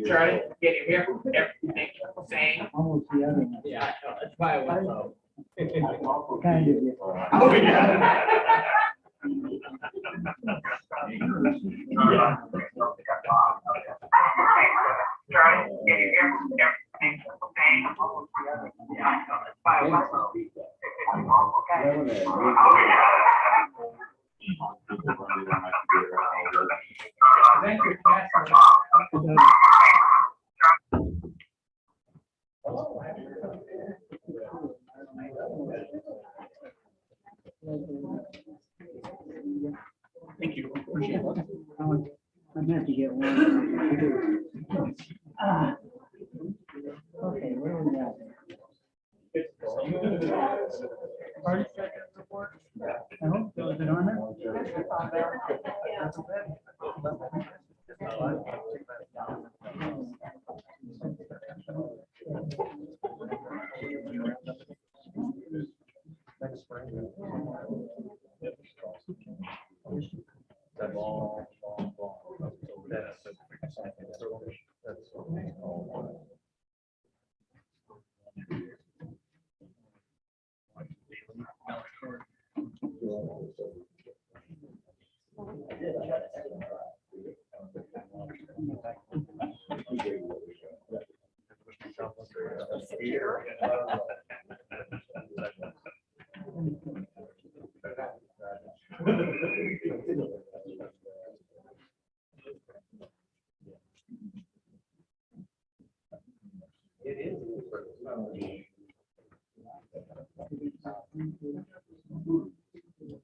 Charlie, can you hear everything saying? Almost the other one. Yeah, I know, that's why I went low. Kind of. Oh, yeah. Charlie, can you hear everything saying? Yeah, I know, that's why I went low. Thank you, Thank you. Appreciate it. I meant to get one. Okay, where are we at? Party second report? I hope so. Is it on there?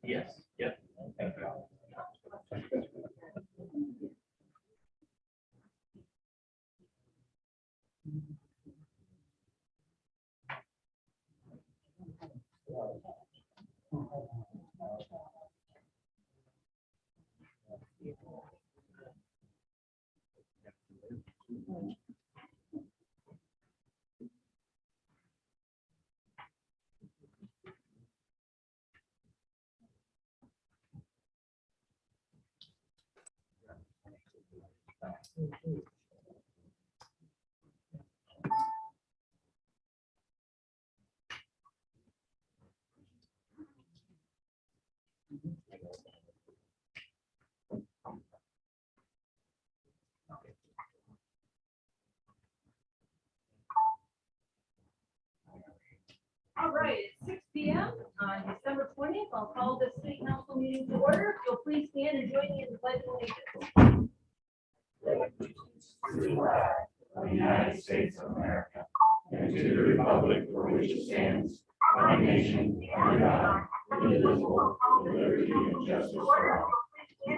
Yes, yep. All right, it's 6 p.m. on December 20th. I'll call this city council meeting to order. If you'll please stand and join me in the pledge of allegiance. Of the United States of America, and to the republic for which it stands, one nation, under God, indivisible, with liberty and justice for all. We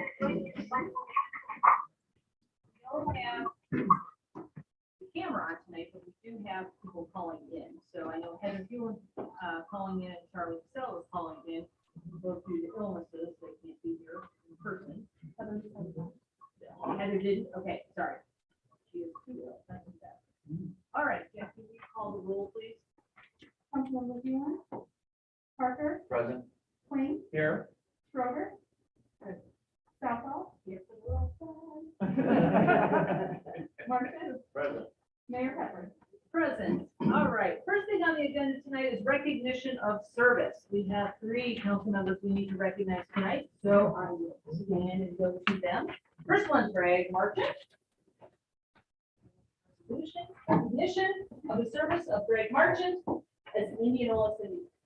don't have the camera on tonight, but we do have people calling in. So I know Heather Hewin calling in, and Charlie Sell is calling in. Both due to illnesses, they can't be here in person. Heather didn't, okay, sorry. She is too ill. That's bad. All right, Jeff, can you call the roll, please? Councilmember Hewin, Parker, Present. Queen, Here. Schroeder, Southall, Here for the roll. Martin, Present. Mayor Pepper. Present. All right. First thing on the agenda tonight is recognition of service. We have 3 council members we need to recognize tonight, so I will stand and go to them. First one, Greg Marchant. Recognition of the service of Greg Marchant as an Indianola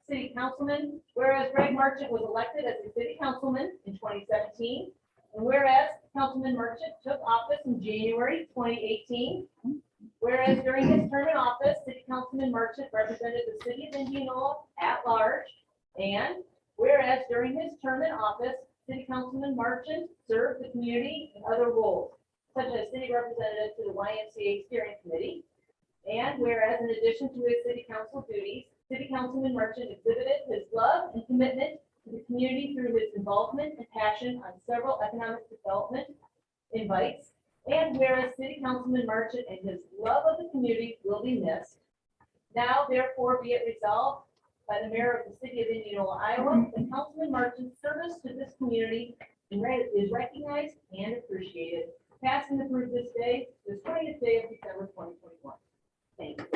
City Councilman. Whereas Greg Marchant was elected as a city councilman in 2017, and whereas Councilman Marchant took office in January 2018. Whereas during his term in office, City Councilman Marchant represented the city of Indianola at large. And whereas during his term in office, City Councilman Marchant served the community in other roles, such as city representative to the YMCA Steering Committee. And whereas in addition to his city council duties, City Councilman Marchant exhibited his love and commitment to the community through his involvement and passion on several economic development invites. And whereas City Councilman Marchant and his love of the community will be missed, now therefore be it resolved by the mayor of the city of Indianola, Iowa, that Councilman Martin's service to this community is recognized and appreciated. Passed and approved this day, this 20th day of December 2021. Thank you.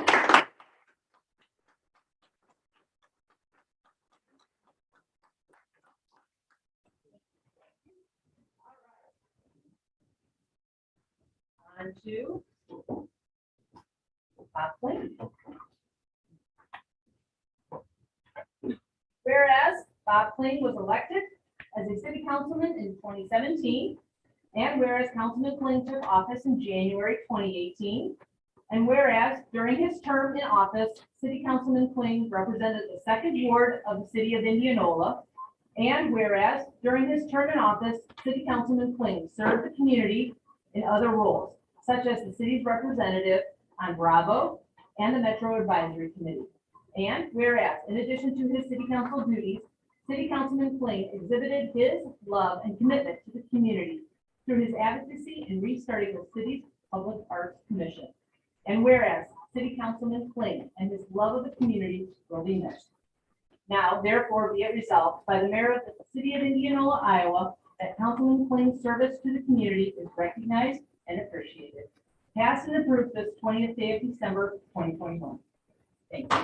On to Bob Clayton. Whereas Bob Clayton was elected as a city councilman in 2017, and whereas Councilman Clayton took office in January 2018, and whereas during his term in office, City Councilman Clayton represented the second ward of the city of Indianola, and whereas during his term in office, City Councilman Clayton served the community in other roles, such as the city's representative on Bravo and the Metro Advisory Committee. And whereas, in addition to his city council duties, City Councilman Clayton exhibited his love and commitment to the community through his advocacy in restarting the city's Public Arts Commission. And whereas, City Councilman Clayton and his love of the community will be missed. Now, therefore, be it resolved by the mayor of the city of Indianola, Iowa, that Councilman Clayton's service to the community is recognized and appreciated. Passed and approved this 20th day of December 2021. Thank you.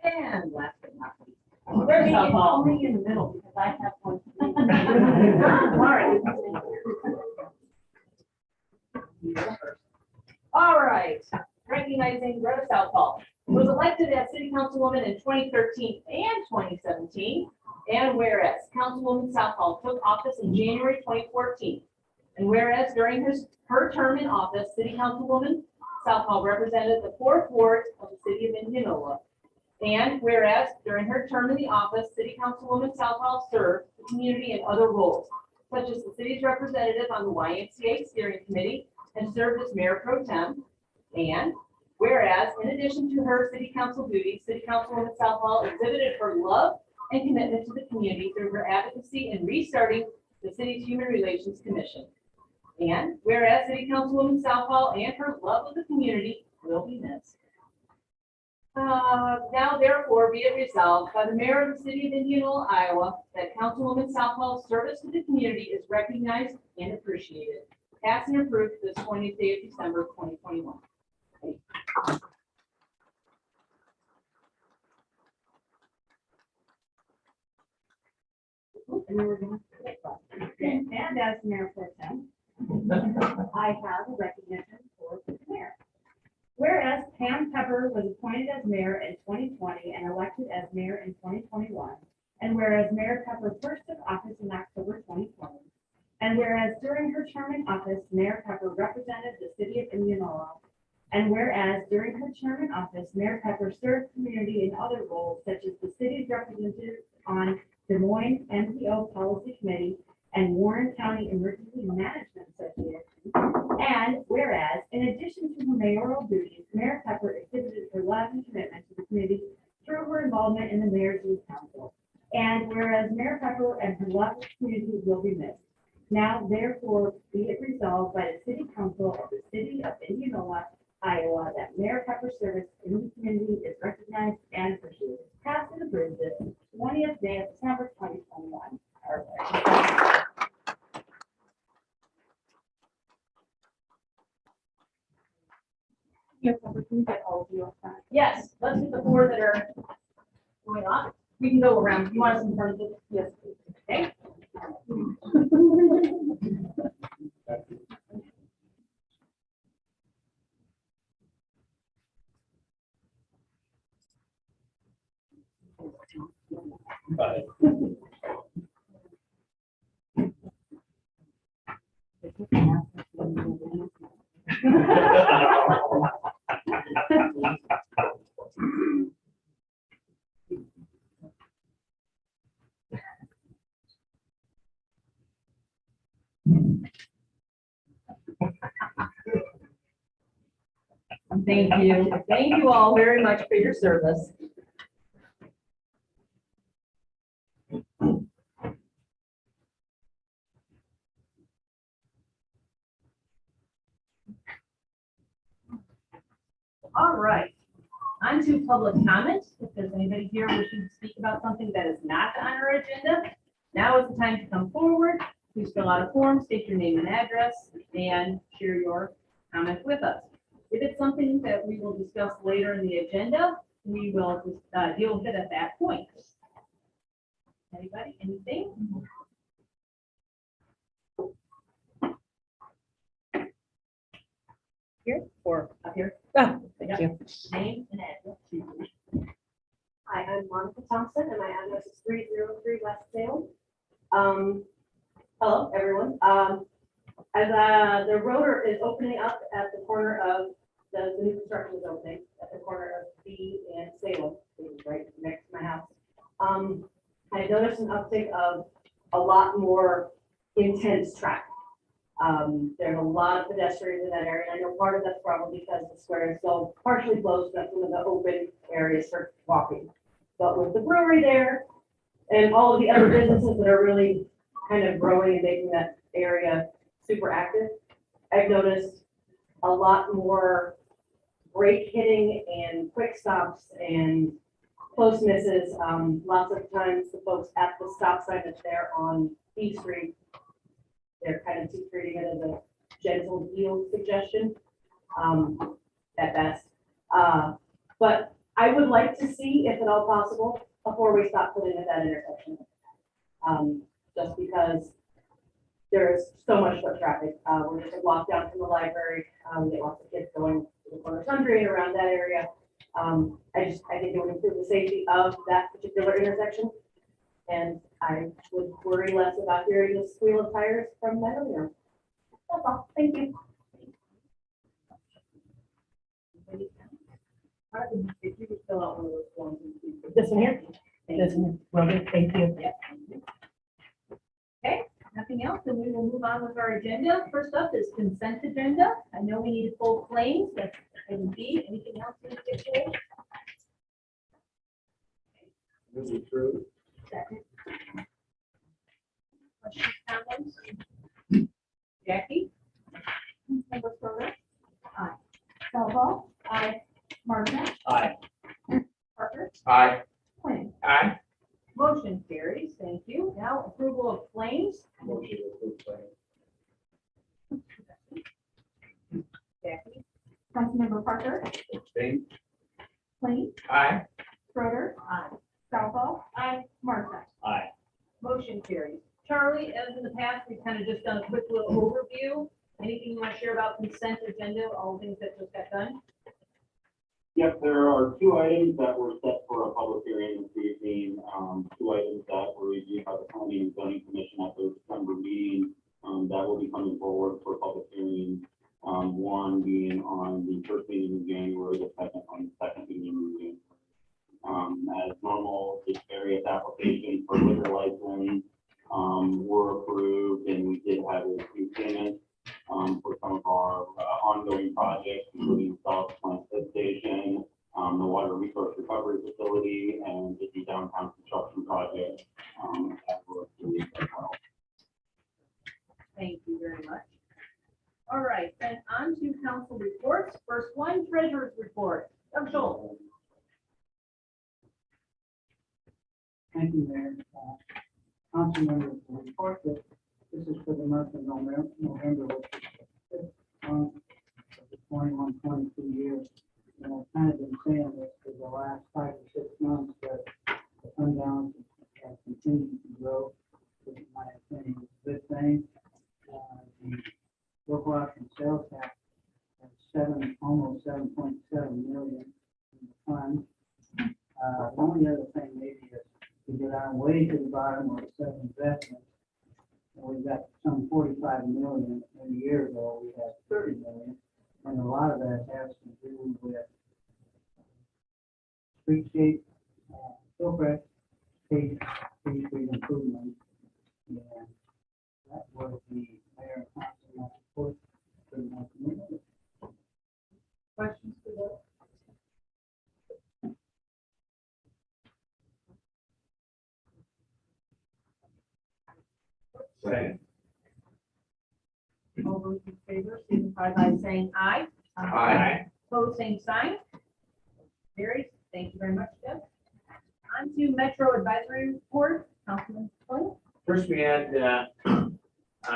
And last but not least, there's only in the middle because I have one. All right, recognizing Greta Southall, who was elected as city councilwoman in 2013 and 2017. And whereas Councilwoman Southall took office in January 2014. And whereas during her term in office, City Councilwoman Southall represented the 4th Ward of the city of Indianola. And whereas during her term in the office, City Councilwoman Southall served the community in other roles, such as the city's representative on the YMCA Steering Committee and served as Mayor Pro Tem. And whereas, in addition to her city council duties, City Councilwoman Southall exhibited her love and commitment to the community through her advocacy in restarting the city's Human Relations Commission. And whereas City Councilwoman Southall and her love of the community will be missed. Now, therefore, be it resolved by the mayor of the city of Indianola, Iowa, that Councilwoman Southall's service to the community is recognized and appreciated. Passed and approved this 20th day of December 2021. And then we're going to and as Mayor Pro Tem, I have a recognition for the mayor. Whereas Pam Pepper was appointed as mayor in 2020 and elected as mayor in 2021, and whereas Mayor Pepper first took office in October 2020, and whereas during her term in office, Mayor Pepper represented the city of Indianola, and whereas during her term in office, Mayor Pepper served the community in other roles such as the city's representative on Des Moines MPO Policy Committee and Warren County Emergency Management Association. And whereas, in addition to her mayoral duties, Mayor Pepper exhibited her love and commitment to the community through her involvement in the mayor's youth council. And whereas Mayor Pepper and her love of the community will be missed. Now, therefore, be it resolved by the City Council of the City of Indianola, Iowa, that Mayor Pepper's service in the community is recognized and appreciated. Passed and approved this 20th day of December 2021. Yes, let's get the 4 that are going on. We can go around. You want us in front of it? Yes, please. Okay. Thank you. Thank you all very much for your service. All right. On to public comment. If there's anybody here wishing to speak about something that is not on our agenda, now is the time to come forward. Please fill out a form, state your name and address, and share your comment with us. If it's something that we will discuss later in the agenda, we will deal with it at that point. Anybody, anything? Here or up here? Oh, thank you. Name and address. Hi, I'm Monica Thompson, and my address is 303 West Salem. Hello, everyone. As the rotor is opening up at the corner of, the new construction is opening at the corner of B and Salem, which is right next to my house. I noticed an uptick of a lot more intense traffic. There's a lot of pedestrians in that area, and I know part of that's probably because the square is so partially closed, that's one of the open areas for walking. But with the brewery there, and all of the other businesses that are really kind of growing and making that area super active, I've noticed a lot more brake hitting and quick stops and close misses. Lots of times the folks at the stop sign that's there on B Street, they're kind of treating it as a gentle yield suggestion, at best. But I would like to see, if at all possible, a four-way stop put in at that intersection. Just because there is so much foot traffic. We're just a walk down from the library. We get lots of kids going to the corner country and around that area. I think it would improve the safety of that particular intersection. And I would worry less about hearing the squeal of tires from that area. That's all. Thank you. If you could fill out one of those forms. This one here? This one, well, good, thank you. Okay, nothing else, then we will move on with our agenda. First up is consent agenda. I know we need full claims, that's item B. Anything else in particular? Move through. Second. Questions, comments? Jackie? Member Schroeder. Aye. Salvo. Aye. Martin. Aye. Parker. Aye. Quinn. Aye. Motion carries, thank you. Now approval of claims. Motion to approve claim. Jackie? Councilmember Parker. Abstain. Quinn. Aye. Schroeder. Aye. Salvo. Aye. Martin. Aye. Motion carries. Charlie, as in the past, we've kind of just done a quick little overview. Anything you want to share about consent agenda, all the things that just got done? Yep, there are two items that were set for a public hearing this evening. Two items that were reviewed by the Planning and Zoning Commission at their December meeting that will be coming forward for public hearing. One being on the first meeting in January, the second on the second meeting in January. As normal, the various applications for liquor license were approved, and we did have a few payments for some of our ongoing projects, including South Plant Station, the Water Resource Recovery Facility, and the downtown construction project that were approved as well. Thank you very much. All right, then on to council reports. First one, treasurer's report. Doug Schultz. Thank you, Mayor. Council members, the report that this is for the month of November, which is the fifth month of the 21-22 years. And I've kind of been saying this for the last 5 to 6 months, that the fund balance has continued to grow, which in my opinion is a good thing. The local option sales tax has almost 7.7 million in the fund. The only other thing maybe is to get on way to the bottom where it says investment. And we've got some 45 million, and a year ago we had 30 million, and a lot of that has to do with streetscape, Hillcrest, state street improvement, and that was the mayor and council report for the month of November. Questions for Doug? Second. All those in favor, signify by saying aye. Aye. Opposed, same sign. Carries. Thank you very much, Deb. On to Metro Advisory Report, Councilman Flynn. First, we had a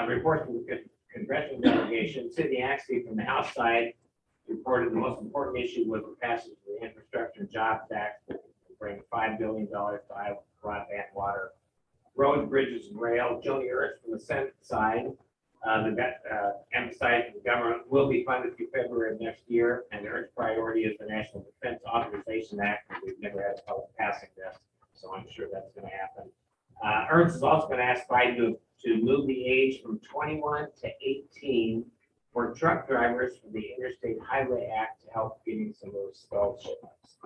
report from the congressional delegation. Cindy Axie from the House side reported the most important issue was the passage of the Infrastructure and Jobs Act, which will bring $5 billion to Iowa broadband, water, roads, bridges, and rail. Joni Ernst from the Senate side emphasized the government will be funded through February of next year, and Ernst's priority is the National Defense Authorization Act. We've never had a public passing this, so I'm sure that's going to happen. Ernst is also going to ask Biden to move the age from 21 to 18 for truck drivers from the Interstate Highway Act to help getting some of those stalled shipments.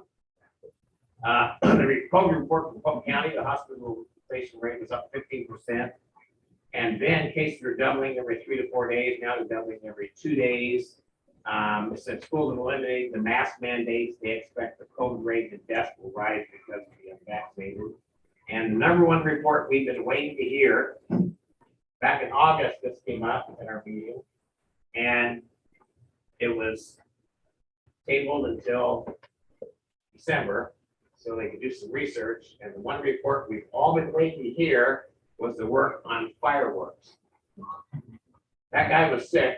The COVID report from Polk County, the hospitalization rate was up 15%. And then cases are doubling every 3 to 4 days. Now they're doubling every 2 days. Since schools are eliminating the mask mandates, they expect the COVID rate and deaths will rise because of the unvaccinated. And the number one report we've been waiting to hear, back in August, this came up at our meeting, and it was tabled until December so they could do some research. And the one report we've all been waiting to hear was the work on fireworks. That guy was sick.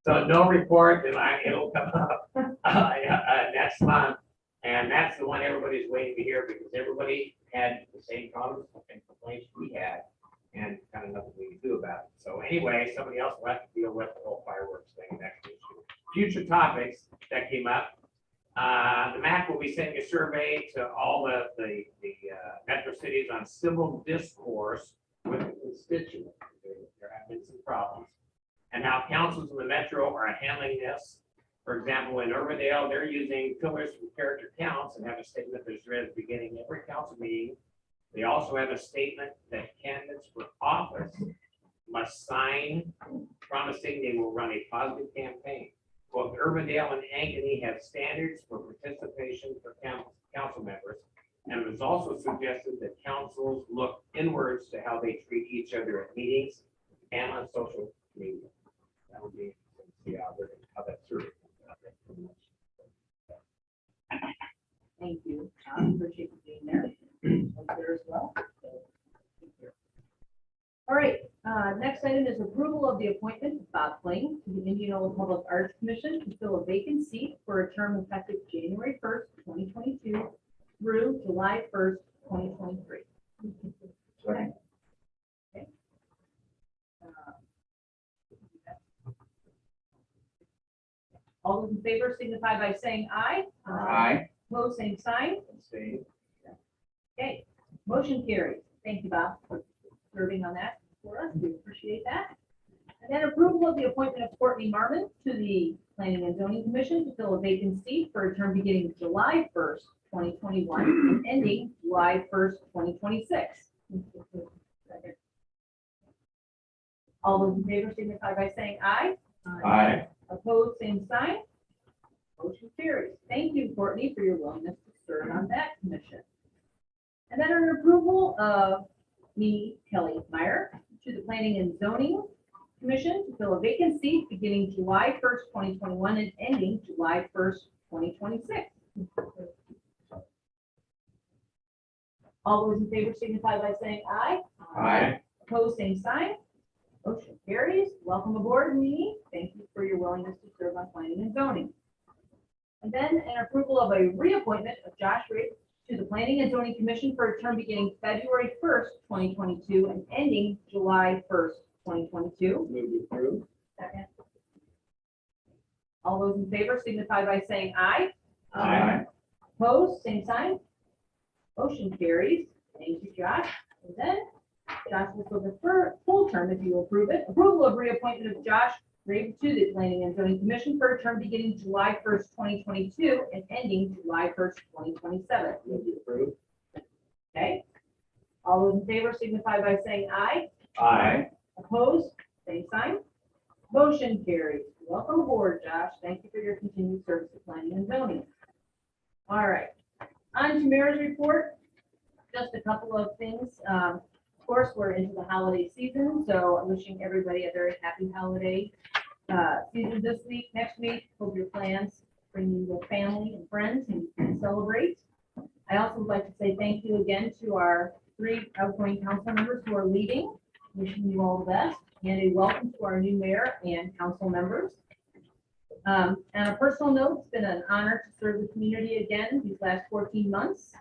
So no report, and it'll come up next month. And that's the one everybody's waiting to hear because everybody had the same problems and complaints we had and kind of nothing we can do about it. So anyway, somebody else will have to deal with the whole fireworks thing next issue. Future topics that came up. The MAC will be sending a survey to all the metro cities on civil discourse with the constituents. There have been some problems. And how councils in the metro are handling this. For example, in Urbandale, they're using pillars for character counts and have a statement that's read at the beginning of every council meeting. They also have a statement that candidates for office must sign promising they will run a positive campaign. Both Urbandale and Ankeny have standards for participation for council members, and it was also suggested that councils look inwards to how they treat each other at meetings and on social media. That would be interesting to see how that survey comes out. Thank you. Appreciate you being there. Was there as well. All right, next item is approval of the appointment of Bob Flynn to the Indianola Public Arts Commission to fill a vacant seat for a term effective January 1st, 2022 through July 1st, 2023. Second. Okay. All those in favor signify by saying aye. Aye. Opposed, same sign. Abstain. Okay, motion carries. Thank you, Bob, for serving on that for us. We appreciate that. And then approval of the appointment of Courtney Marmon to the Planning and Zoning Commission to fill a vacant seat for a term beginning July 1st, 2021 and ending July 1st, 2026. All those in favor signify by saying aye. Aye. Opposed, same sign. Motion carries. Thank you, Courtney, for your willingness to serve on that commission. And then an approval of me, Kelly Meyer, to the Planning and Zoning Commission to fill a vacant seat beginning July 1st, 2021 and ending July 1st, 2026. All those in favor signify by saying aye. Aye. Opposed, same sign. Motion carries. Welcome aboard, Mimi. Thank you for your willingness to serve on Planning and Zoning. And then an approval of a reappointment of Josh Riggs to the Planning and Zoning Commission for a term beginning February 1st, 2022 and ending July 1st, 2022. Move to approve. Second. All those in favor signify by saying aye. Aye. Opposed, same sign. Motion carries. Thank you, Josh. And then Josh will fill the full term if you approve it. Approval of reappointment of Josh Riggs to the Planning and Zoning Commission for a term beginning July 1st, 2022 and ending July 1st, 2027. Move to approve. Okay. All those in favor signify by saying aye. Aye. Opposed, same sign. Motion carries. Welcome aboard, Josh. Thank you for your continued service to Planning and Zoning. All right. On to Mayor's report. Just a couple of things. Of course, we're into the holiday season, so I'm wishing everybody a very happy holiday season this week, next week, hope your plans bring you your family and friends and you can celebrate. I also would like to say thank you again to our 3 outgoing council members who are leaving. Wishing you all the best, and a welcome to our new mayor and council members. On a personal note, it's been an honor to serve the community again these last 14 months.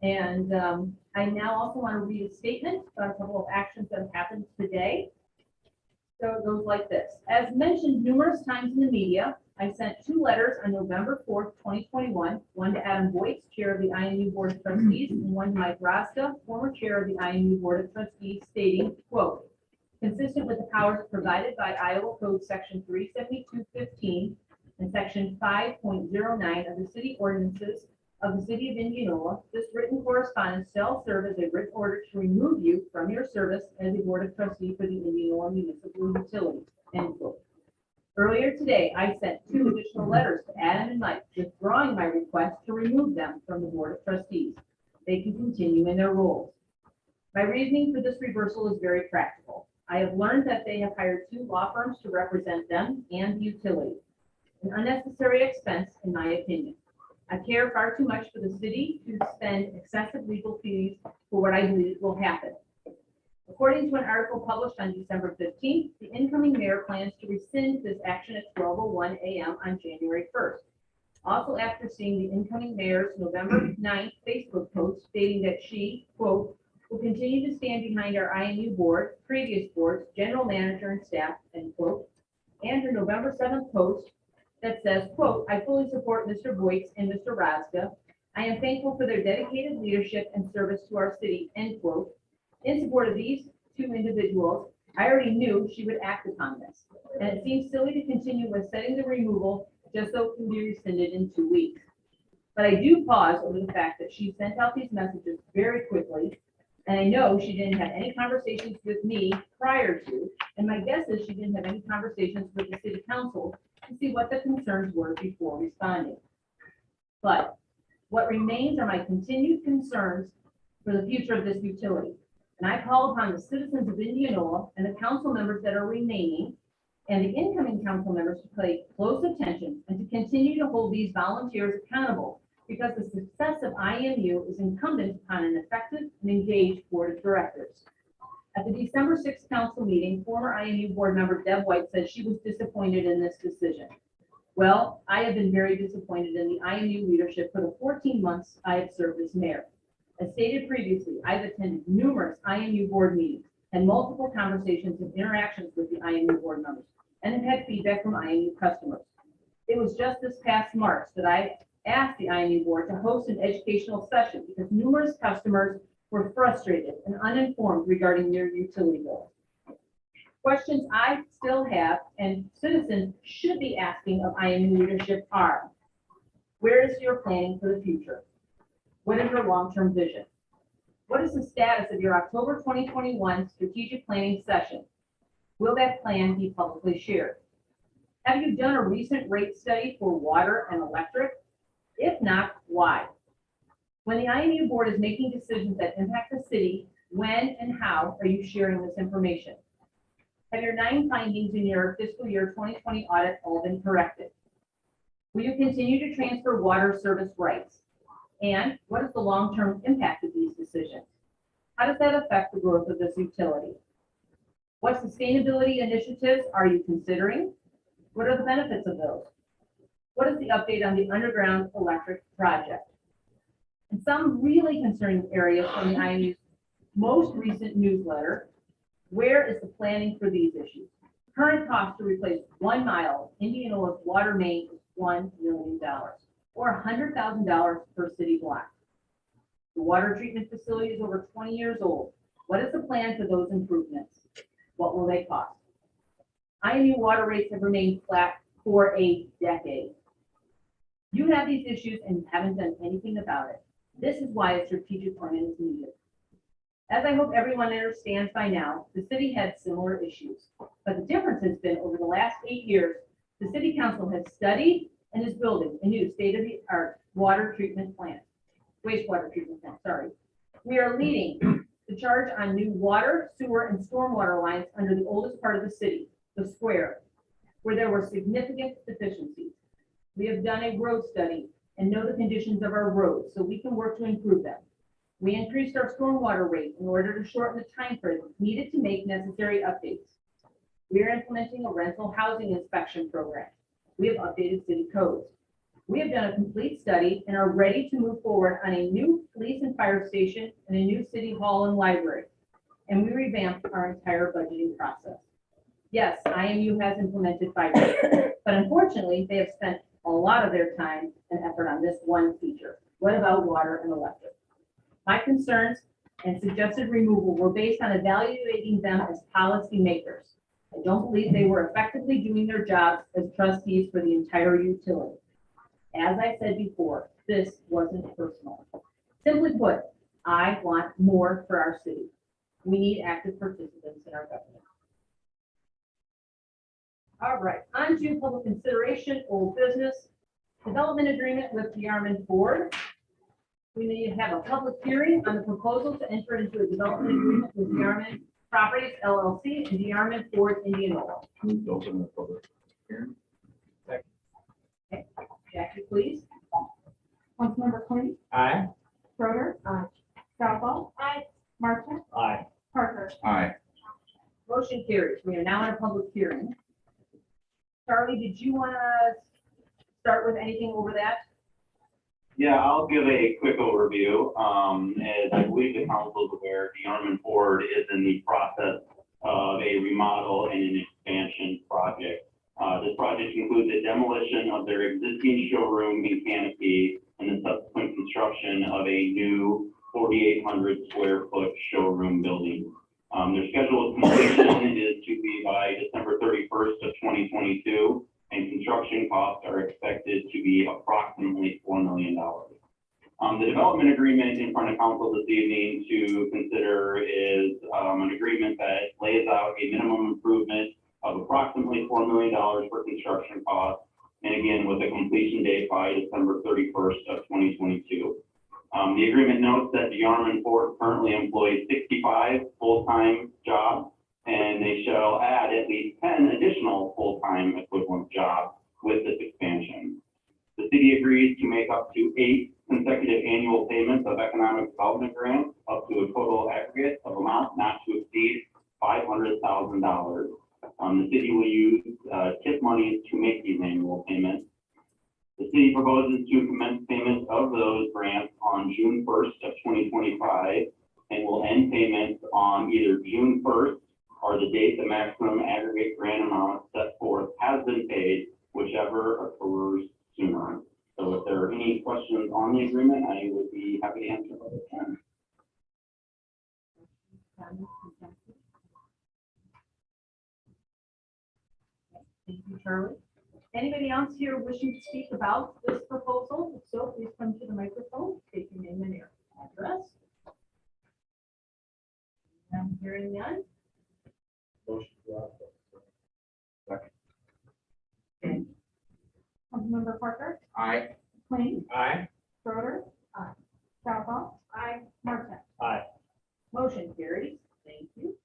And I now also want to read a statement about a couple of actions that have happened today. So it goes like this. As mentioned numerous times in the media, I sent 2 letters on November 4th, 2021, one to Adam Boyce, chair of the IMU Board of Trustees, and one to Mike Rasta, former chair of the IMU Board of Trustees, stating, quote, consistent with the powers provided by Iowa Code Section 372.15 and Section 5.09 of the city ordinances of the city of Indianola, this written correspondence shall serve as a written order to remove you from your service as a Board of Trustees for the Indianola Municipal Utilities, end quote. Earlier today, I sent 2 additional letters to Adam and Mike withdrawing my request to remove them from the Board of Trustees. They can continue in their roles. My reasoning for this reversal is very practical. I have learned that they have hired 2 law firms to represent them and the utility, an unnecessary expense in my opinion. I care far too much for the city to spend excessive legal fees for what I believe will happen. According to an article published on December 15th, the incoming mayor plans to rescind this action at 12:01 a.m. on January 1st. Also, after seeing the incoming mayor's November 9th Facebook post stating that she, quote, will continue to stand behind our IMU board, previous boards, general manager and staff, end quote, and her November 7th post that says, quote, I fully support Mr. Boyce and Mr. Raska. I am thankful for their dedicated leadership and service to our city, end quote. In support of these 2 individuals, I already knew she would act upon this, and it seems silly to continue with setting the removal just so it can be rescinded in 2 weeks. But I do pause over the fact that she sent out these messages very quickly, and I know she didn't have any conversations with me prior to, and my guess is she didn't have any conversations with the city council to see what the concerns were before responding. But what remains are my continued concerns for the future of this utility. And I call upon the citizens of Indianola and the council members that are remaining and the incoming council members to pay close attention and to continue to hold these volunteers accountable, because the success of IMU is incumbent upon an effective and engaged board of directors. At the December 6th council meeting, former IMU board member Deb White said she was disappointed in this decision. Well, I have been very disappointed in the IMU leadership for the 14 months I have served as mayor. As stated previously, I've attended numerous IMU board meetings and multiple conversations and interactions with the IMU board members, and have had feedback from IMU customers. It was just this past March that I asked the IMU board to host an educational session because numerous customers were frustrated and uninformed regarding their utility bills. Questions I still have and citizens should be asking of IMU leadership are, where is your planning for the future? What is your long-term vision? What is the status of your October 2021 strategic planning session? Will that plan be publicly shared? Have you done a recent rate study for water and electric? If not, why? When the IMU board is making decisions that impact the city, when and how are you sharing this information? Have your 9 findings in your fiscal year 2020 audit all been corrected? Will you continue to transfer water service rights? And what is the long-term impact of these decisions? How does that affect the growth of this utility? What sustainability initiatives are you considering? What are the benefits of those? What is the update on the underground electric project? And some really concerning areas from the IMU's most recent newsletter. Where is the planning for these issues? Current cost to replace 1 mile of Indianola's water main is $1 million, or $100,000 per city block. The water treatment facility is over 20 years old. What is the plan for those improvements? What will they cost? IMU water rates have remained flat for a decade. You have these issues and haven't done anything about it. This is why a strategic plan is needed. As I hope everyone understands by now, the city had similar issues, but the difference has been over the last 8 years, the city council has studied and is building a new state-of-the-art wastewater treatment plant, sorry. We are leading the charge on new water, sewer, and stormwater lines under the oldest part of the city, the square. where there were significant deficiencies. We have done a road study and know the conditions of our roads, so we can work to improve them. We increased our stormwater rate in order to shorten the time frame needed to make necessary updates. We are implementing a rental housing inspection program. We have updated city codes. We have done a complete study and are ready to move forward on a new police and fire station and a new city hall and library. And we revamped our entire budgeting process. Yes, IMU has implemented fiber, but unfortunately, they have spent a lot of their time and effort on this one feature. What about water and electric? My concerns and suggested removal were based on evaluating them as policymakers. I don't believe they were effectively doing their jobs as trustees for the entire utility. As I said before, this wasn't personal. Simply put, I want more for our city. We need active participants in our government. All right, on to public consideration, old business, development agreement with the Armin Ford. We need to have a public hearing on the proposal to enter into a development agreement with the Armin Properties LLC and the Armin Ford Indianola. Move to open the public hearing. Jackie, please. Councilmember Clayton. Aye. Schroeder. Aye. Southall. Aye. Martin. Aye. Parker. Aye. Motion carries. We are now in a public hearing. Charlie, did you want to start with anything over that? Yeah, I'll give a quick overview. As I believe the council is aware, the Armin Ford is in the process of a remodel and an expansion project. This project includes the demolition of their existing showroom and canopy and the subsequent construction of a new 4,800 square foot showroom building. Their schedule of completion is to be by December 31st of 2022, and construction costs are expected to be approximately $4 million. The development agreement in front of council this evening to consider is an agreement that lays out a minimum improvement of approximately $4 million for construction costs, and again, with a completion date by December 31st of 2022. The agreement notes that the Armin Ford currently employs 65 full-time jobs, and they shall add at least 10 additional full-time equivalent jobs with this expansion. The city agrees to make up to 8 consecutive annual payments of economic development grants up to a total aggregate of amount not to exceed $500,000. The city will use TIP monies to make these annual payments. The city proposes to commence payments of those grants on June 1st of 2025 and will end payments on either June 1st or the date the maximum aggregate grant amount set forth has been paid, whichever occurs sooner. So if there are any questions on the agreement, I would be happy to answer them. Thank you, Charlie. Anybody else here wishing to speak about this proposal? If so, please come to the microphone, state your name and your address. I'm hearing none. Motion to adopt. Councilmember Parker. Aye. Clayton. Aye. Schroeder. Aye. Southall. Aye. Martin. Aye. Motion carries. Thank you.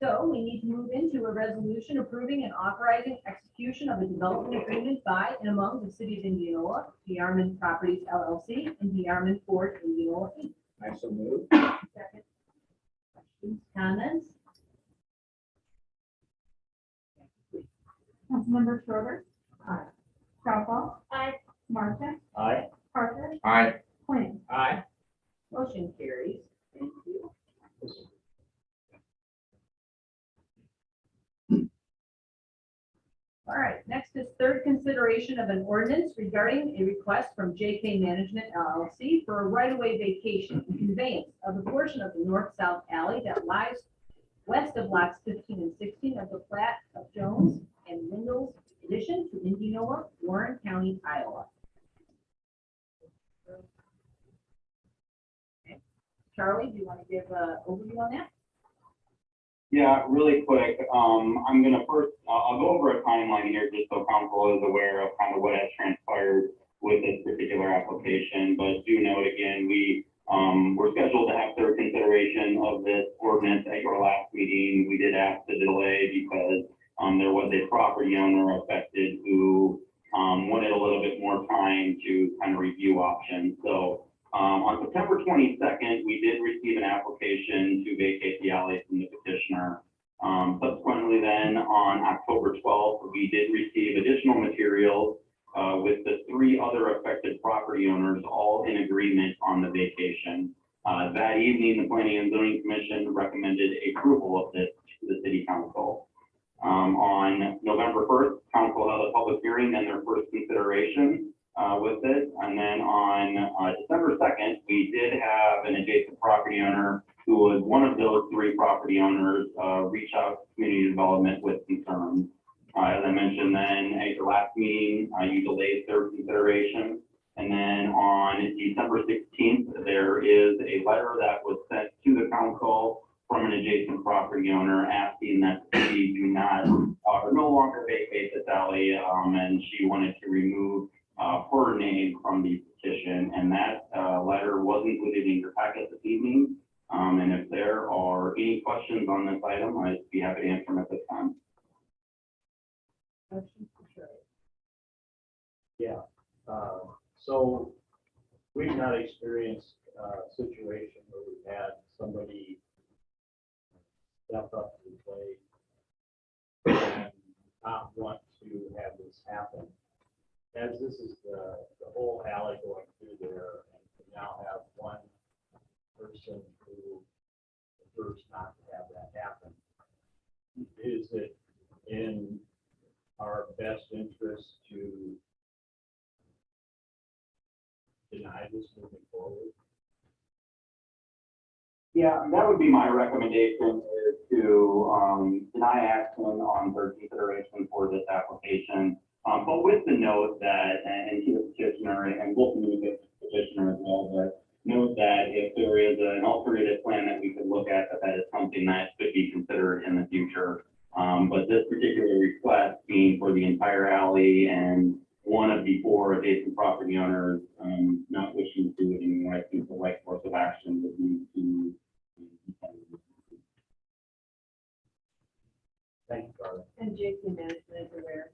So we need to move into a resolution approving and authorizing execution of a development agreement by and among the city of Indianola, the Armin Properties LLC, and the Armin Ford Indianola Inc. I so move. Second. Questions, comments? Councilmember Schroeder. Aye. Southall. Aye. Martin. Aye. Parker. Aye. Clayton. Aye. Motion carries. Thank you. All right, next is third consideration of an ordinance regarding a request from JK Management LLC for a right-of-way vacation and conveyance of a portion of the north-south alley that lies west of lots 15 and 16 of the plat of Jones and Wendell's addition to Indianola, Warren County, Iowa. Okay. Charlie, do you want to give an overview on that? Yeah, really quick. I'm gonna first, I'll go over a timeline here just so council is aware of kind of what has transpired with this particular application. But do note again, we're scheduled to have third consideration of this ordinance at your last meeting. We did ask to delay because there was a property owner affected who wanted a little bit more time to kind of review options. So on September 22nd, we did receive an application to vacate the alley from the petitioner. Subsequently then, on October 12th, we did receive additional materials with the 3 other affected property owners all in agreement on the vacation. That evening, the Planning and Zoning Commission recommended approval of this to the City Council. On November 1st, Council held a public hearing and their first consideration with it. And then on December 2nd, we did have an adjacent property owner who was one of those 3 property owners reach out to community development with concerns. As I mentioned then, at your last meeting, you delayed their consideration. And then on December 16th, there is a letter that was sent to the council from an adjacent property owner asking that the city do not or no longer vacate this alley, and she wanted to remove her name from the petition. And that letter was included in your packet this evening. And if there are any questions on this item, I'd be happy to answer them at this time. Yeah, so we've not experienced a situation where we've had somebody step up to the plate and not want to have this happen. As this is the whole alley going through there, and we now have one person who prefers not to have that happen, is it in our best interest to deny this moving forward? Yeah, that would be my recommendation, is to deny action on third consideration for this application. But with the note that, and to the petitioner, and we'll communicate to the petitioner as well, but note that if there is an alternative plan that we could look at, that is something that could be considered in the future. But this particular request being for the entire alley and one of the 4 adjacent property owners not wishing to do it anymore, I think the right course of action would be to. Thank you, Carla. And JP Management is aware.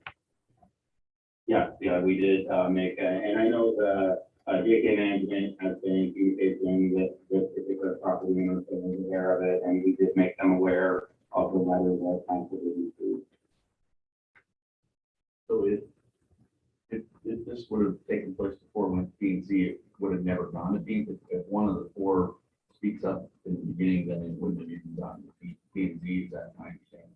Yes, yeah, we did make, and I know the JK Management has been in communication with particular property owners, so they're aware of it, and we did make them aware of the letter that council did receive. So if this would have taken place before when P&Z, it would have never gone to P&Z. If one of the 4 speaks up in the beginning, then it wouldn't have even gone to P&Z, is that my understanding?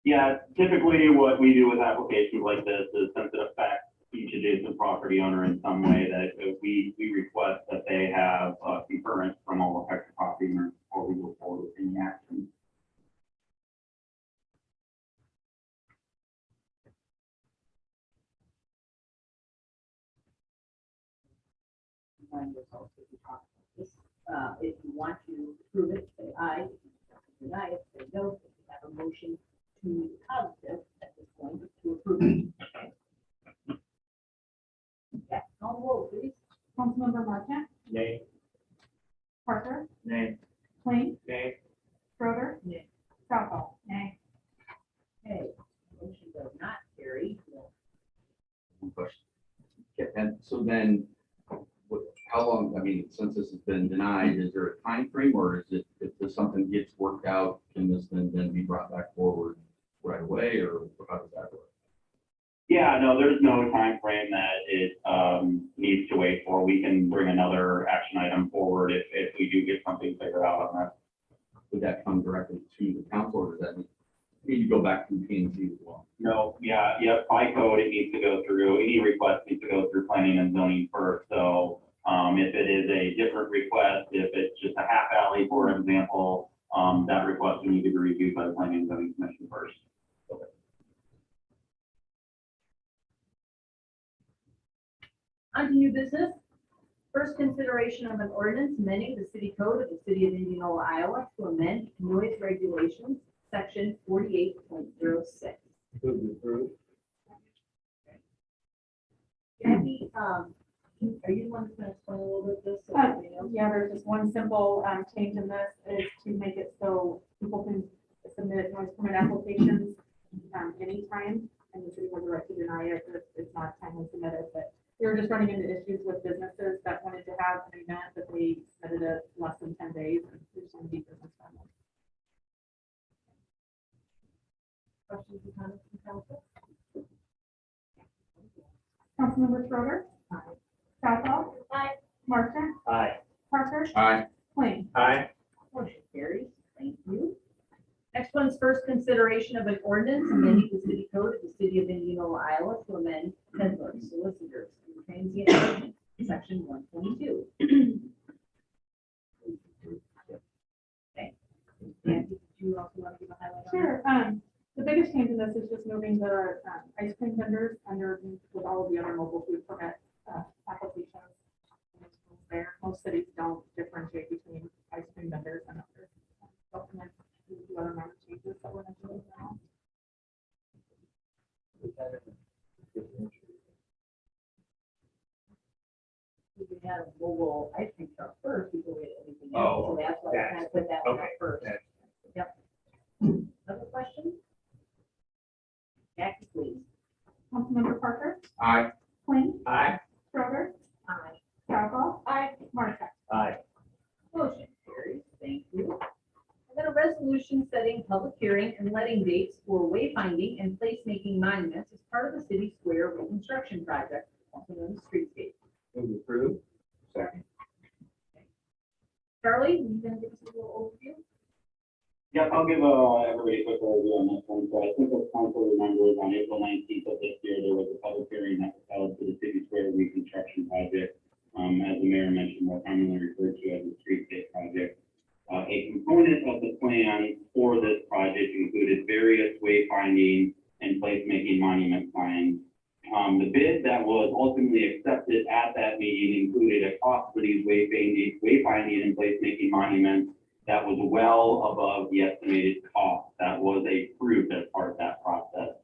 Yeah, typically what we do with applications like this is, since it affects each adjacent property owner in some way, that we request that they have concurrence from all affected property owners before we go forward with any action. If you want to approve it, say aye. If you deny it, say no. If you have a motion to positive at this point to approve it. Yeah, call the roll, please. Councilmember Marquardt, Nay. Parker, Nay. Plain, Nay. Schroeder, Nay. Southall. Nay. Okay, motion does not carry. One question. Okay, and so then, how long, I mean, since this has been denied, is there a time frame, or is it, if something gets worked out, can this then be brought back forward right away, or how does that work? Yeah, no, there's no time frame that it needs to wait for. We can bring another action item forward if we do get something figured out on that. Would that come directly to the council, or does that need to go back to P&Z as well? No, yeah, by code, it needs to go through, any request needs to go through planning and zoning first. So if it is a different request, if it's just a half alley, for example, that request will need to be reviewed by the planning and zoning commission first. Okay. On to new business. First consideration of an ordinance amending the city code of the city of Indianola, Iowa to amend noise regulations, section 48.06. Move to approve. Jackie, are you the one that's going to explain a little bit of this? so everybody knows? Yeah, there's just one simple change in this is to make it so people can submit noise permit applications anytime, and the city has the right to deny it if it's not timely submitted, but we were just running into issues with businesses that wanted to have an event, that they submitted it less than 10 days, and there's some deep business friendly. Questions or comments from council? Councilmember Schroeder. Aye. Southall. Aye. Martin. Aye. Parker. Aye. Klein. Aye. Motion carries. Thank you. Next one's first consideration of an ordinance amending the city code of the city of Indianola, Iowa to amend peddlers, solicitors, and transient merchants, section 122. Okay. And did you also want to give a highlight on that? Sure. The biggest change in this is just moving the ice cream vendors under with all of the other mobile food permit applications. There, most cities don't differentiate between ice cream vendors and other documents. The other member changes that we're going to do now. We had a mobile ice cream truck first before we had anything Oh, else, so that's why we kind of put that one up okay, first. that's- Yep. Other questions? Jackie, please. Councilmember Parker. Aye. Klein. Aye. Schroeder. Aye. Southall. Aye. Martin. Aye. Motion carries. Thank you. And then a resolution setting public hearing and letting dates for wayfinding and placemaking monuments as part of the city square reconstruction project, also known as streetscape. Move to approve. Second. Charlie, you can give us a little overview? Yep, I'll give everybody a quick overview on this one. So I think as council remembers, on April 19th of this year, there was a public hearing that was held for the city square reconstruction project. As the mayor mentioned, more commonly referred to as the streetscape project. A component of the plan for this project included various wayfinding and placemaking monument plans. The bid that was ultimately accepted at that meeting included a cost for these wayfinding and placemaking monuments that was well above the estimated cost that was approved as part of that process.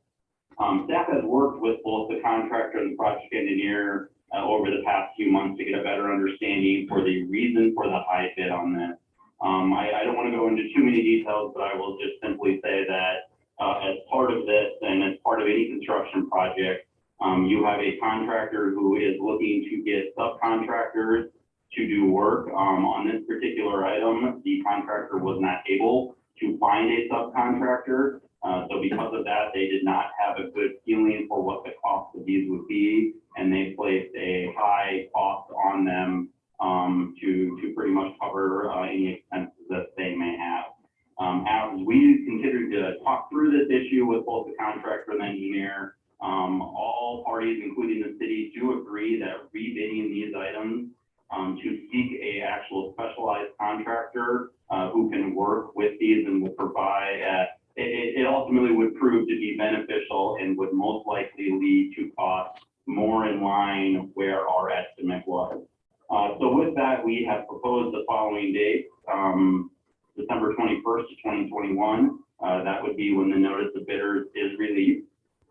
Staff has worked with both the contractor and the project engineer over the past few months to get a better understanding for the reason for the high bid on this. I don't want to go into too many details, but I will just simply say that as part of this and as part of any construction project, you have a contractor who is looking to get subcontractors to do work. On this particular item, the contractor was not able to find a subcontractor. So because of that, they did not have a good feeling for what the cost of these would be, and they placed a high cost on them to pretty much cover any expenses that they may have. As we continued to talk through this issue with both the contractor and the engineer, all parties, including the city, do agree that rebidding these items to seek a actual specialized contractor who can work with these and will provide, it ultimately would prove to be beneficial and would most likely lead to costs more in line where our estimate was. So with that, we have proposed the following dates, December 21st to 2021. That would be when the notice of bidders is released.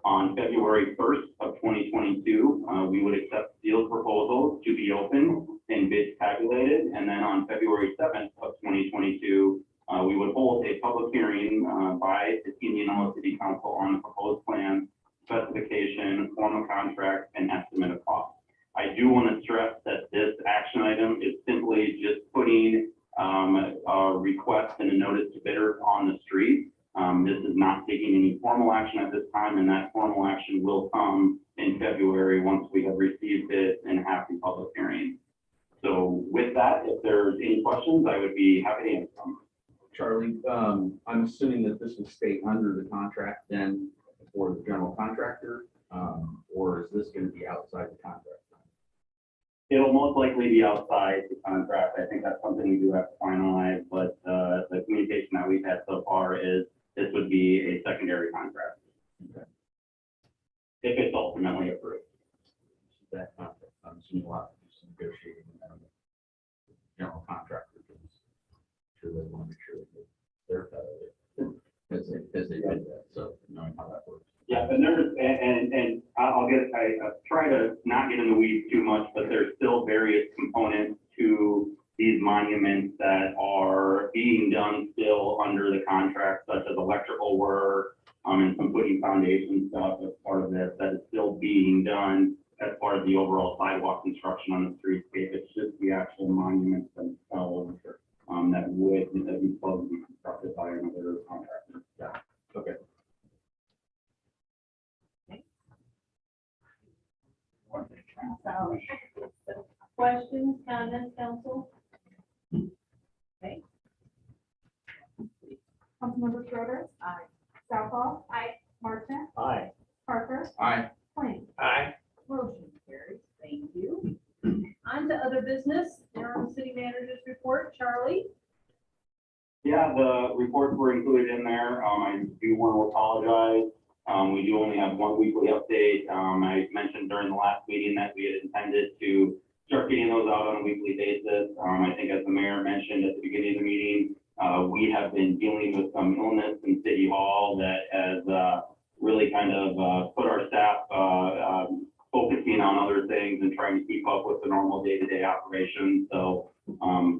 On February 1st of 2022, we would accept sealed proposals to be opened and bids tabulated. And then on February 7th of 2022, we would hold a public hearing by the Indianola City Council on the proposed plan, specification, form of contract, and estimate of cost. I do want to stress that this action item is simply just putting a request and a notice to bidders on the street. This is not taking any formal action at this time, and that formal action will come in February once we have received it and have the public hearing. So with that, if there's any questions, I would be happy to answer them. Charlie, I'm assuming that this will stay under the contract then for the general contractor, or is this going to be outside the contract? It'll most likely be outside the contract. I think that's something we do have to finalize, but the communication that we've had so far is this would be a secondary contract. Okay. If it's ultimately approved. That contract, I'm assuming we'll have to do some negotiating with them. General contractor, because sure they want to make sure that they're as they did that, so knowing how that works. Yeah, and there's, and I try to not get in the weeds too much, but there's still various components to these monuments that are being done still under the contract, such as electrical work, and some putting sidewalk construction on the streetscape. It's just the actual monuments themselves, that would be supposed to be constructed by another contractor. Yeah. Okay. Questions, comments, council? Okay. Councilmember Schroeder. Aye. Southall. Aye. Martin. Aye. Parker. Aye. Klein. Aye. Motion carries. Thank you. On to other business, interim city manager's report. Charlie? Yeah, the reports were included in there. I do want to apologize. We do only have one weekly update. I mentioned during the last meeting that we had intended to start getting those out on a weekly basis. I think as the mayor mentioned at the beginning of the meeting, we have been dealing with some illness in City Hall that has really kind of put our staff focusing on other things and trying to keep up with the normal day-to-day operations. So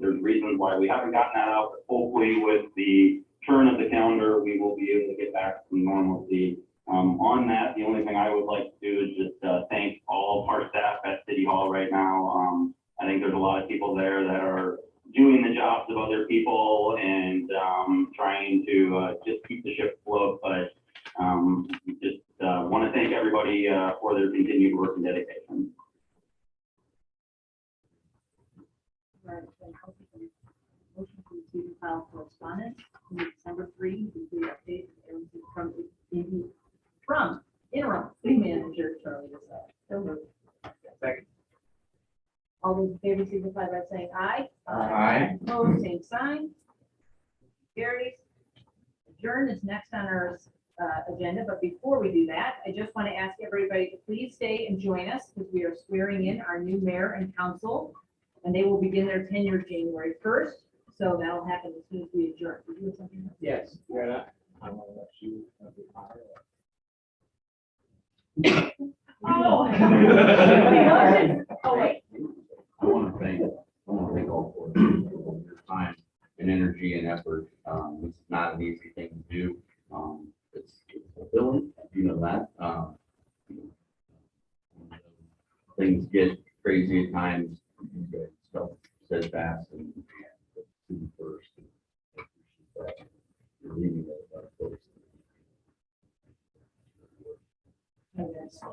there's reasons why we haven't gotten that out, but hopefully with the turn of the calendar, we will be able to get back to normalcy. On that, the only thing I would like to do is just thank all of our staff at City Hall right now. I think there's a lot of people there that are doing the jobs of other people and trying to just keep the ship afloat, but just want to thank everybody for their continued work and dedication. Motion to receive and file correspondence, December 3, weekly update from interim city manager Charlie Desai. So moved. Second. All those in favor signify by saying aye. Aye. Opposed, same sign. Carries. Adjourn is next on our agenda, but before we do that, I just want to ask everybody to please stay and join us because we are swearing in our new mayor and council, and they will begin their tenure January 1st. So that'll happen as soon as we adjourn. Did you have something? Yes, you're I'm gonna let you. Oh. Oh, wait. I want to thank all for your time and energy and effort. It's not an easy thing to do. It's fulfilling, you know that. Things get crazy at times. You get stuff steadfast and first. You're leaving that first.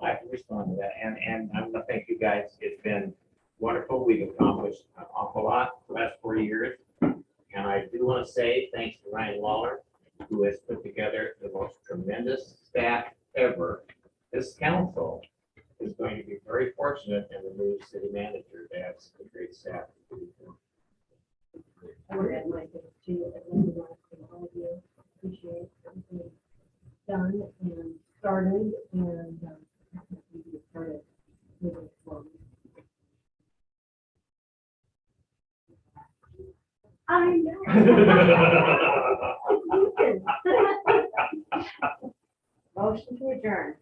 I can respond to that, and I'm gonna thank you guys. It's been wonderful. We've accomplished an awful lot the last 4 years. And I do want to say thanks to Ryan Waller, who has put together the most tremendous staff ever. This council is going to be very fortunate in the new city manager to have such a great staff. I would add my thanks to you. I really want to thank all of you. Appreciate everything done and started and we started moving forward. I know. Motion to adjourn.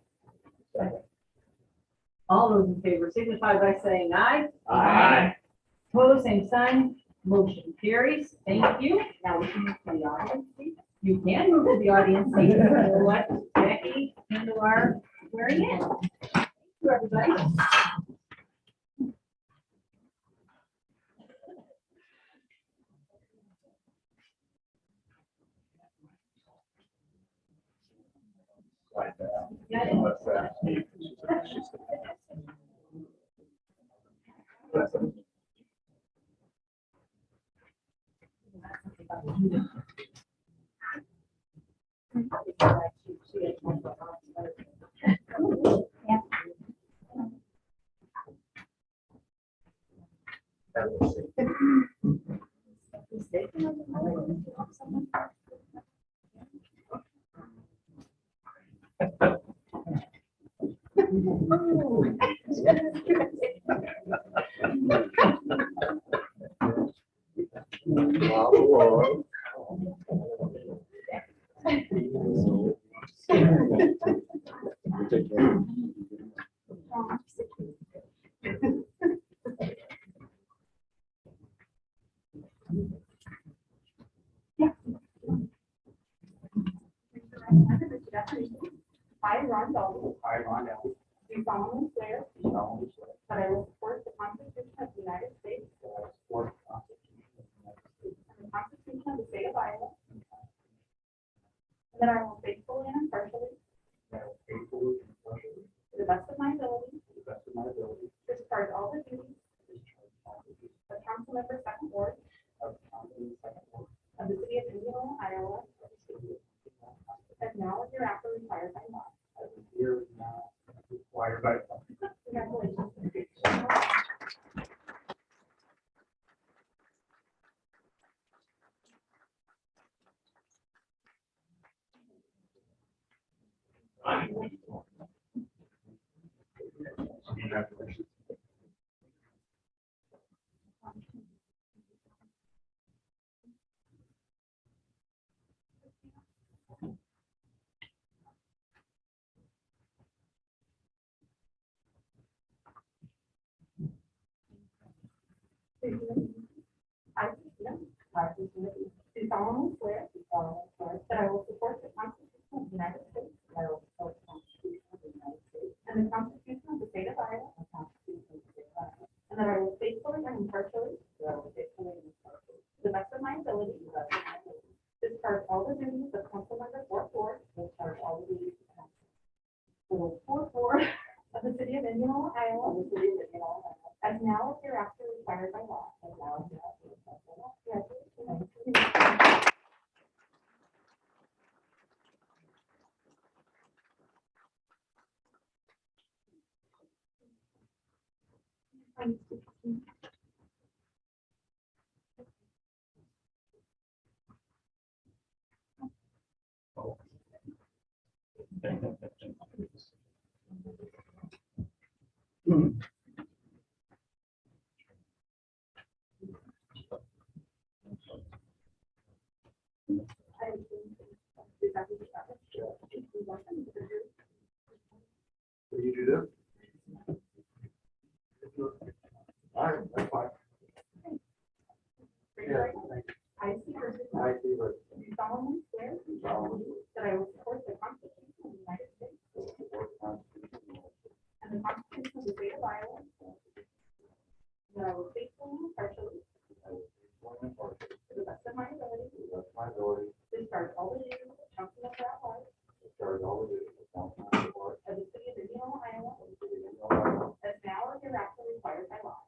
All those in favor signify by saying aye. Aye. Opposed, same sign. Motion carries. Thank you. Now we can move to the audience seat. You can move to the audience seat. We'll let Becky handle our swearing in. Thank you, everybody. I, Ron Dalton, Hi, Wendell. do solemnly swear That that I will I, Christina, do solemnly swear that I will support the Constitution of the United States and the Constitution of the State of Iowa, and that I will faithfully and impartially, to the best of my ability, discharge all the duties of council member Ward 4, Ward 4 of the city of Indianola, Iowa, as now or hereafter required by law. Will you do this? All right, that's fine. Yeah, thank you. I see her. I see what. Do solemnly swear that I will support the Constitution of the United States and the Constitution of the State of Iowa, and that I will faithfully and impartially, to the best of my ability, discharge all the duties of council member at large of the city of Indianola, Iowa, as now or hereafter required by law.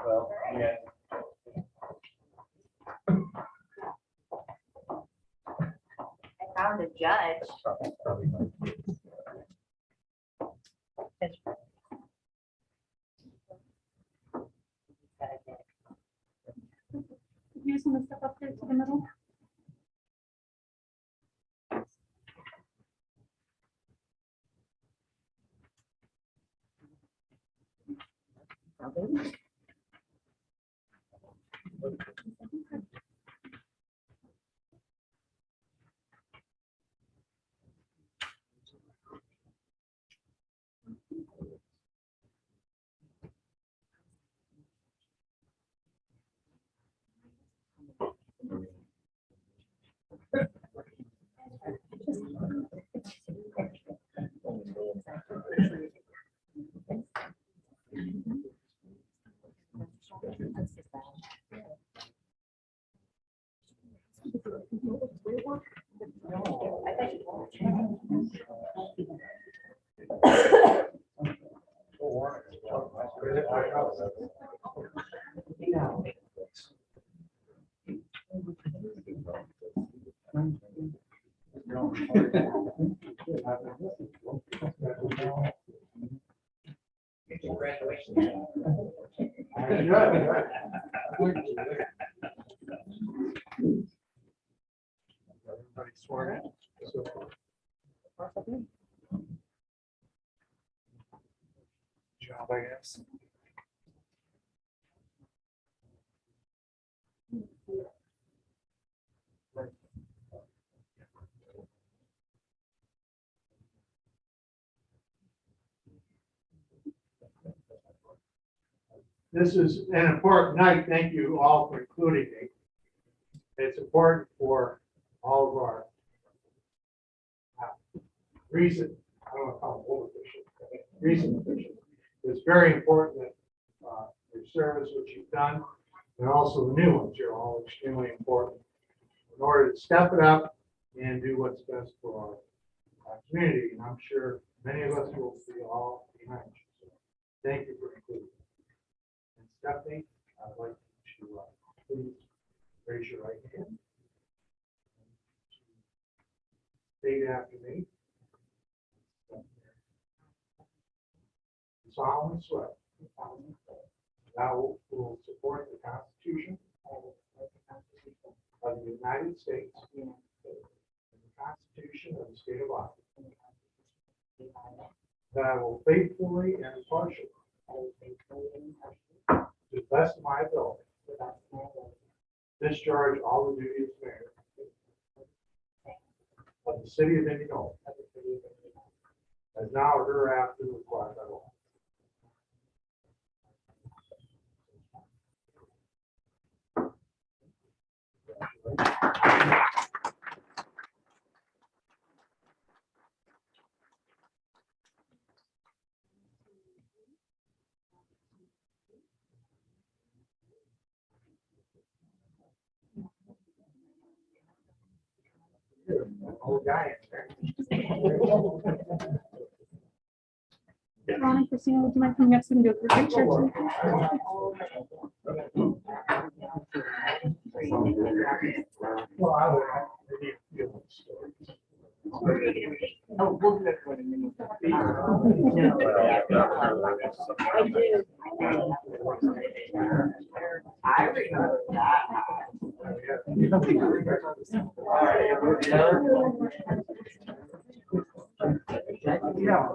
Well, yeah. I found a judge. Probably not. You just want to step up there to the middle? Congratulations. Everybody sworn in? So, job, I guess. This is an important night. Thank you all for including me. It's important for all of our recent, I don't want to call them old officials, recent officials. It's very important that your service, which you've done, and also the new ones, you're all extremely important in order to step it up and do what's best for community, and I'm sure many of us will be all behind you. So thank you for including me. And Stephanie, I'd like to please raise your right hand. State after me. Solemnly swear. That I will support the Constitution of the United States and the Constitution of the State of Washington. That I will faithfully and impartially, to the best of my ability, discharge all the duties of mayor of the city of Indianola, as now or hereafter required by law. Old guy in there. Ron and Christina, would you mind coming up so we can do a group picture? Well, I would maybe feel the story. Oh, we'll do it for the minute. I remember that. Yeah.